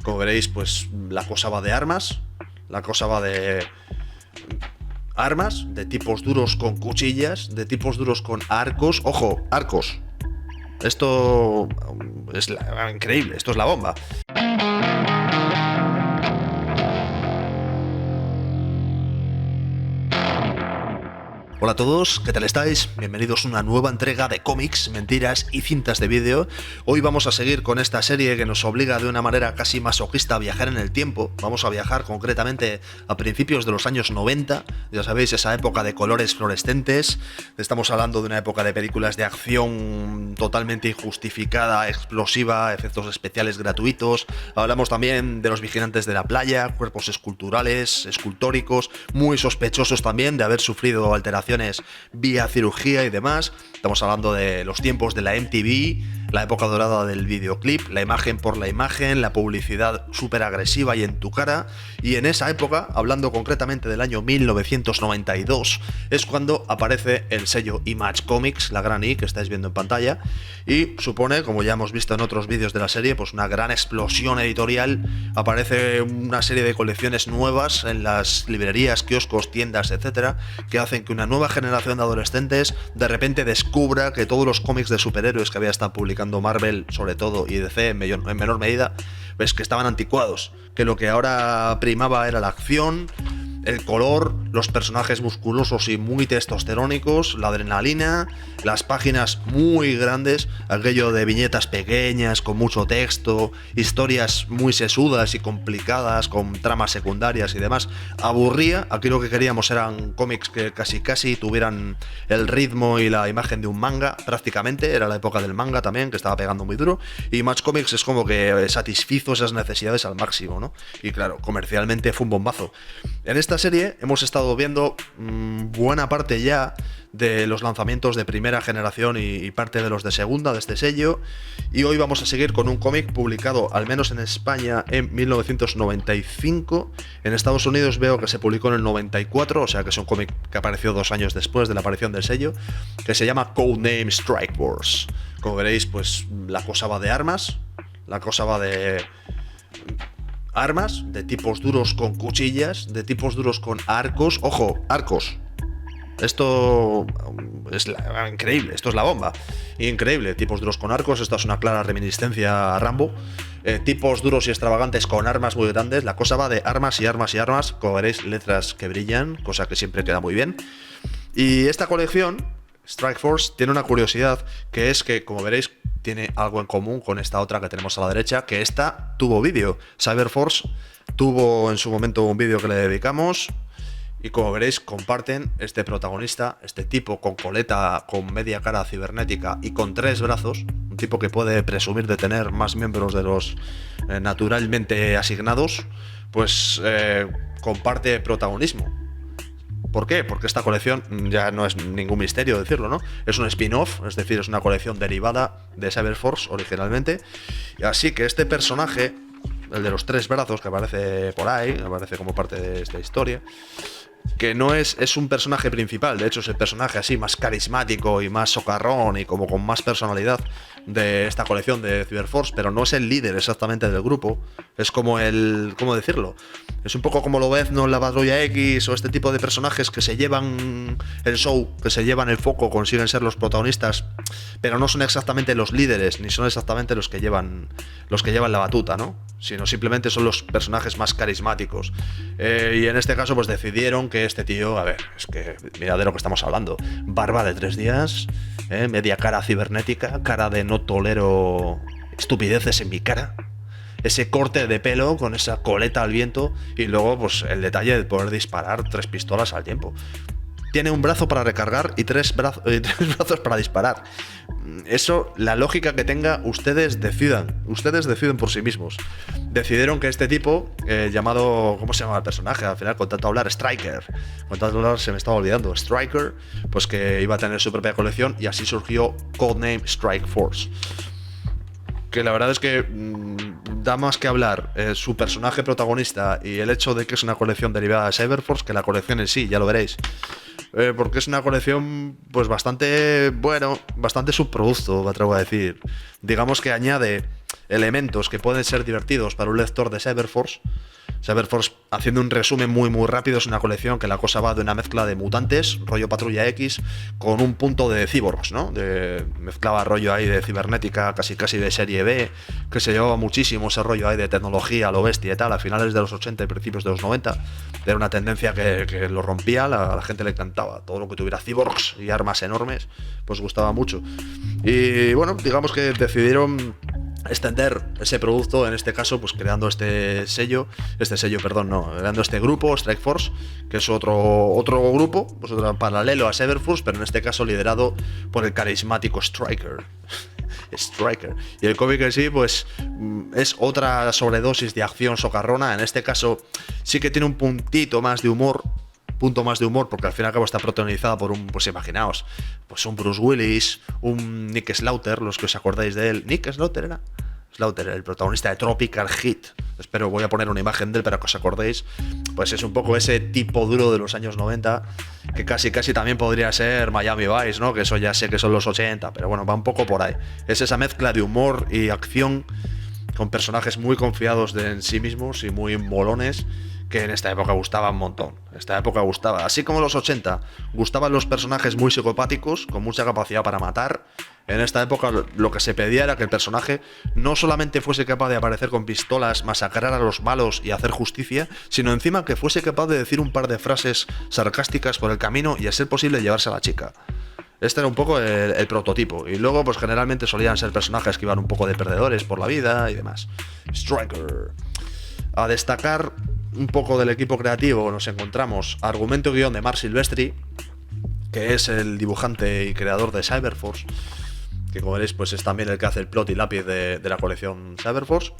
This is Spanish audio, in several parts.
Como veréis, pues la cosa va de armas, la cosa va de armas, de tipos duros con cuchillas, de tipos duros con arcos. ¡Ojo! Arcos. Esto es increíble, esto es la bomba. Hola a todos, ¿qué tal estáis? Bienvenidos a una nueva entrega de cómics, mentiras y cintas de vídeo. Hoy vamos a seguir con esta serie que nos obliga de una manera casi masoquista a viajar en el tiempo. Vamos a viajar concretamente a principios de los años 90, ya sabéis, esa época de colores fluorescentes. Estamos hablando de una época de películas de acción totalmente injustificada, explosiva, efectos especiales gratuitos. Hablamos también de los vigilantes de la playa, cuerpos escultóricos, muy sospechosos también de haber sufrido alteraciones vía cirugía y demás. Estamos hablando de los tiempos de la MTV, la época dorada del videoclip, la imagen por la imagen, la publicidad súper agresiva y en tu cara. Y en esa época, hablando concretamente del año 1992, es cuando aparece el sello Image Comics, la gran I que estáis viendo en pantalla, y supone, como ya hemos visto en otros vídeos de la serie, pues una gran explosión editorial. Aparece una serie de colecciones nuevas en las librerías, kioscos, tiendas, etcétera, que hacen que una nueva generación de adolescentes de repente descubra que todos los cómics de superhéroes que había estado publicando Marvel, sobre todo, y DC en menor medida, pues que estaban anticuados, que lo que ahora primaba era la acción, el color, los personajes musculosos y muy testosterónicos, la adrenalina, las páginas muy grandes, aquello de viñetas pequeñas con mucho texto, historias muy sesudas y complicadas con tramas secundarias y demás. Aburría. Aquí lo que queríamos eran cómics que casi tuvieran el ritmo y la imagen de un manga, prácticamente. Era la época del manga también, que estaba pegando muy duro, y Image Comics es como que satisfizo esas necesidades al máximo, ¿no? Y claro, comercialmente fue un bombazo. En esta serie hemos estado viendo buena parte ya de los lanzamientos de primera generación y parte de los de segunda de este sello, y hoy vamos a seguir con un cómic publicado al menos en España en 1995. En Estados Unidos veo que se publicó en el 94, o sea que es un cómic que apareció 2 años después de la aparición del sello, que se llama Codename Strike Force. Como veréis, pues la cosa va de armas, la cosa va de armas, de tipos duros con cuchillas, de tipos duros con arcos. ¡Ojo! Arcos. Esto es increíble, esto es la bomba. Increíble, tipos duros con arcos, esta es una clara reminiscencia a Rambo. Tipos duros y extravagantes con armas muy grandes. La cosa va de armas y armas y armas. Como veréis, letras que brillan, cosa que siempre queda muy bien. Y esta colección, Strike Force, tiene una curiosidad, que es que, como veréis, tiene algo en común con esta otra que tenemos a la derecha, que esta tuvo vídeo. Cyberforce tuvo en su momento un vídeo que le dedicamos, y como veréis comparten este protagonista, este tipo con coleta, con media cara cibernética y con 3 brazos, un tipo que puede presumir de tener más miembros de los naturalmente asignados, pues comparte protagonismo. ¿Por qué? Porque esta colección ya no es ningún misterio decirlo, ¿no? Es un spin-off, es decir, es una colección derivada de Cyberforce originalmente. Así que este personaje, el de los 3 brazos que aparece por ahí, aparece como parte de esta historia, que no es un personaje principal, de hecho es el personaje así más carismático y más socarrón y como con más personalidad de esta colección de Cyberforce, pero no es el líder exactamente del grupo. Es como el... ¿cómo decirlo? Es un poco como Lobezno en la Patrulla X, o este tipo de personajes que se llevan el show, que se llevan el foco, consiguen ser los protagonistas, pero no son exactamente los líderes, ni son exactamente los que llevan la batuta, ¿no? Sino simplemente son los personajes más carismáticos. Y en este caso pues decidieron que este tío, a ver, es que mirad de lo que estamos hablando, barba de 3 días, media cara cibernética, cara de no tolero estupideces en mi cara, ese corte de pelo con esa coleta al viento, y luego pues el detalle de poder disparar 3 pistolas al tiempo. Tiene un brazo para recargar y 3 brazos para disparar. Eso, la lógica que tenga, ustedes decidan por sí mismos. Decidieron que este tipo, llamado, ¿cómo se llama el personaje? Al final, con tanto hablar, Striker. Con tanto hablar se me estaba olvidando. Striker, pues que iba a tener su propia colección, y así surgió Codename Strike Force. Que la verdad es que da más que hablar su personaje protagonista y el hecho de que es una colección derivada de Cyberforce que la colección en sí, ya lo veréis. Porque es una colección pues bastante, bueno, bastante subproducto, me atrevo a decir. Digamos que añade elementos que pueden ser divertidos para un lector de Cyberforce. Cyberforce, haciendo un resumen muy muy rápido, es una colección que la cosa va de una mezcla de mutantes, rollo Patrulla X, con un punto de cyborgs, ¿no? Mezclaba rollo ahí de cibernética, casi de serie B, que se llevaba muchísimo ese rollo ahí de tecnología a lo bestia y tal, a finales de los 80 y principios de los 90. Era una tendencia que lo rompía, a la gente le encantaba. Todo lo que tuviera cyborgs y armas enormes, pues gustaba mucho. Y bueno, digamos que decidieron extender ese producto, en este caso, pues creando creando este grupo, Strike Force, que es otro grupo, pues otro paralelo a Cyberforce, pero en este caso liderado por el carismático Striker. Y el cómic en sí, pues es otra sobredosis de acción socarrona. En este caso sí que tiene un punto más de humor, porque al fin y al cabo está protagonizada por pues imaginaos, pues un Bruce Willis, un Nick Slaughter, los que os acordáis de él. Nick Slaughter era Slaughter, el protagonista de Tropical Heat. Espero, voy a poner una imagen de él para que os acordéis. Pues es un poco ese tipo duro de los años 90, que casi también podría ser Miami Vice, ¿no? Que eso ya sé que son los 80, pero bueno, va un poco por ahí. Es esa mezcla de humor y acción con personajes muy confiados en sí mismos y muy molones, que en esta época gustaba un montón. Esta época gustaba, así como los 80, gustaban los personajes muy psicopáticos, con mucha capacidad para matar. En esta época lo que se pedía era que el personaje no solamente fuese capaz de aparecer con pistolas, masacrar a los malos y hacer justicia, sino encima que fuese capaz de decir un par de frases sarcásticas por el camino y, a ser posible, llevarse a la chica. Este era un poco el prototipo. Y luego, pues generalmente solían ser personajes que iban un poco de perdedores por la vida y demás. Striker. A destacar un poco del equipo creativo, nos encontramos argumento y guión de Marc Silvestri, que es el dibujante y creador de Cyberforce, que como veréis pues es también el que hace el plot y lápiz de la colección Cyberforce.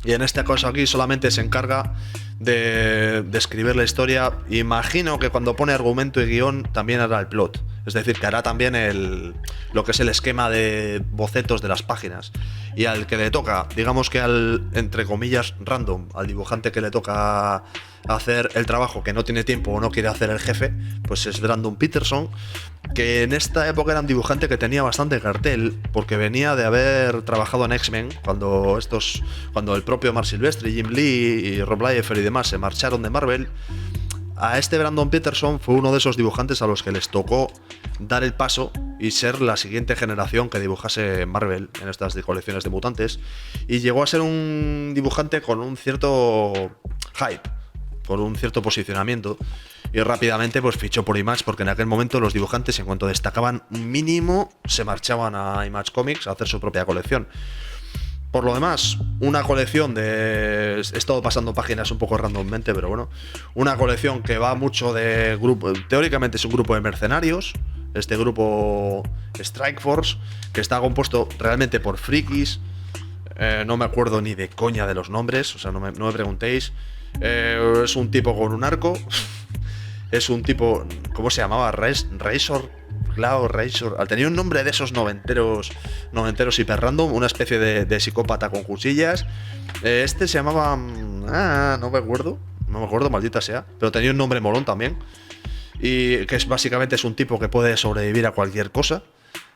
Y en este caso aquí solamente se encarga de escribir la historia. Imagino que cuando pone argumento y guión también hará el plot. Es decir, que hará también lo que es el esquema de bocetos de las páginas. Y al que le toca, digamos que al, entre comillas, random, al dibujante que le toca hacer el trabajo que no tiene tiempo o no quiere hacer el jefe, pues es Brandon Peterson, que en esta época era un dibujante que tenía bastante cartel, porque venía de haber trabajado en X-Men, cuando el propio Marc Silvestri, Jim Lee y Rob Liefeld y demás se marcharon de Marvel. A este Brandon Peterson fue uno de esos dibujantes a los que les tocó dar el paso y ser la siguiente generación que dibujase Marvel en estas colecciones de mutantes, y llegó a ser un dibujante con un cierto hype, con un cierto posicionamiento, y rápidamente pues fichó por Image, porque en aquel momento los dibujantes, en cuanto destacaban un mínimo, se marchaban a Image Comics a hacer su propia colección. Por lo demás, una colección de... He estado pasando páginas un poco randommente, pero bueno, una colección que va mucho de grupo... Teóricamente es un grupo de mercenarios, este grupo Strike Force, que está compuesto realmente por frikis. No me acuerdo ni de coña de los nombres, o sea, no me preguntéis. Es un tipo con un arco. Es un tipo... ¿Cómo se llamaba? Razor... Tenía un nombre de esos noventeros hiper random, una especie de psicópata con cuchillas. Este se llamaba... no me acuerdo, maldita sea. Pero tenía un nombre molón también. Y que básicamente es un tipo que puede sobrevivir a cualquier cosa.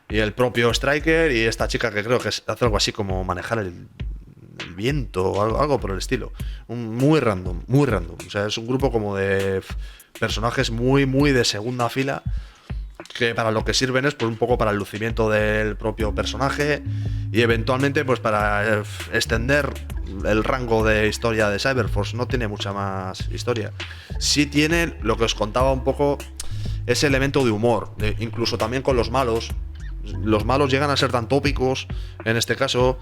Y el propio Striker y esta chica que creo que hace algo así como manejar el viento o algo por el estilo. Muy random. O sea, es un grupo como de personajes muy de segunda fila, que para lo que sirven es pues un poco para el lucimiento del propio personaje y eventualmente pues para extender el rango de historia de Cyberforce. No tiene mucha más historia. Sí tiene lo que os contaba un poco, ese elemento de humor, incluso también con los malos. Los malos llegan a ser tan tópicos, en este caso,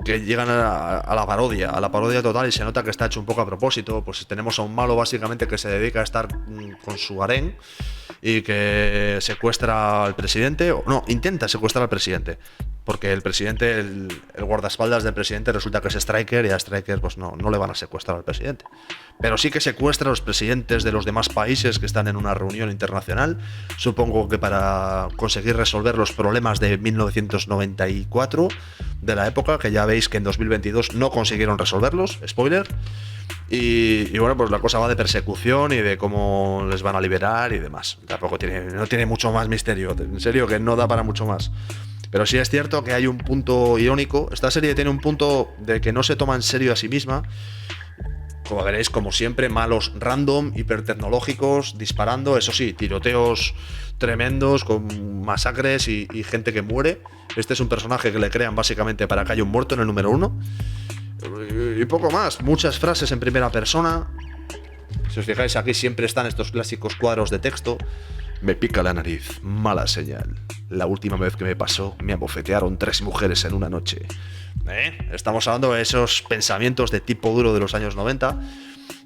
que llegan a la parodia total, y se nota que está hecho un poco a propósito. Pues tenemos a un malo básicamente que se dedica a estar con su harén y que secuestra al presidente, o no, intenta secuestrar al presidente, porque el presidente, el guardaespaldas del presidente resulta que es Striker, y a Striker pues no le van a secuestrar al presidente, pero sí que secuestra a los presidentes de los demás países que están en una reunión internacional, supongo que para conseguir resolver los problemas de 1994 de la época, que ya veis que en 2022 no consiguieron resolverlos, spoiler. Y bueno, pues la cosa va de persecución y de cómo les van a liberar y demás. Tampoco no tiene mucho más misterio, en serio que no da para mucho más. Pero sí es cierto que hay un punto irónico. Esta serie tiene un punto de que no se toma en serio a sí misma. Como veréis, como siempre, malos random, hipertecnológicos, disparando, eso sí, tiroteos tremendos, con masacres y gente que muere. Este es un personaje que le crean básicamente para que haya un muerto en el número 1. Y poco más, muchas frases en primera persona. Si os fijáis, aquí siempre están estos clásicos cuadros de texto. Me pica la nariz, mala señal. La última vez que me pasó, me abofetearon 3 mujeres en una noche. Estamos hablando de esos pensamientos de tipo duro de los años 90.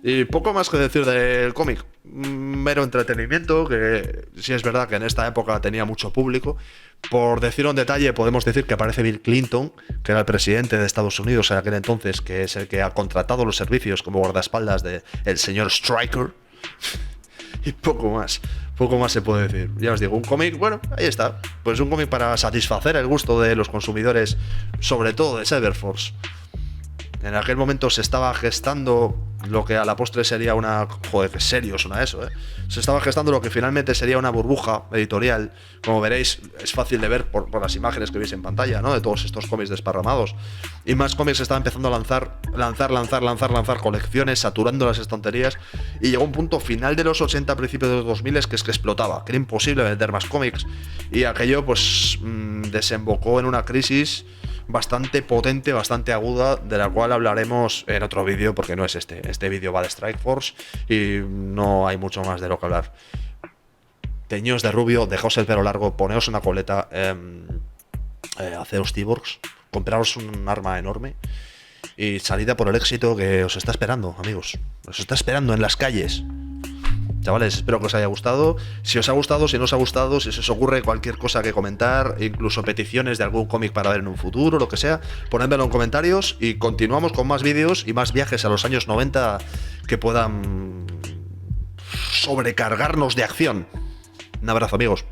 Y poco más que decir del cómic. Mero entretenimiento, que sí es verdad que en esta época tenía mucho público. Por decir un detalle, podemos decir que aparece Bill Clinton, que era el presidente de Estados Unidos en aquel entonces, que es el que ha contratado los servicios como guardaespaldas del señor Stryker. Y poco más se puede decir. Ya os digo, un cómic, bueno, ahí está. Pues un cómic para satisfacer el gusto de los consumidores, sobre todo de Cyberforce. En aquel momento se estaba gestando lo que a la postre sería una... Joder, qué serio suena eso, ¿eh? Se estaba gestando lo que finalmente sería una burbuja editorial. Como veréis, es fácil de ver por las imágenes que veis en pantalla, ¿no? De todos estos cómics desparramados. Y más cómics estaban empezando a lanzar colecciones, saturando las estanterías. Y llegó un punto final de los 80, principios de los 2000, que es que explotaba. Que era imposible vender más cómics. Y aquello, pues, desembocó en una crisis bastante potente, bastante aguda, de la cual hablaremos en otro vídeo, porque no es este. Este vídeo va de Strikeforce y no hay mucho más de lo que hablar. Teñidos de rubio, dejaos el pelo largo, poneos una coleta, haceos cyborgs, compraos un arma enorme y salid a por el éxito que os está esperando, amigos. Os está esperando en las calles. Chavales, espero que os haya gustado. Si os ha gustado, si no os ha gustado, si se os ocurre cualquier cosa que comentar, incluso peticiones de algún cómic para ver en un futuro, lo que sea, ponedmelo en comentarios y continuamos con más vídeos y más viajes a los años 90 que puedan sobrecargarnos de acción. Un abrazo, amigos.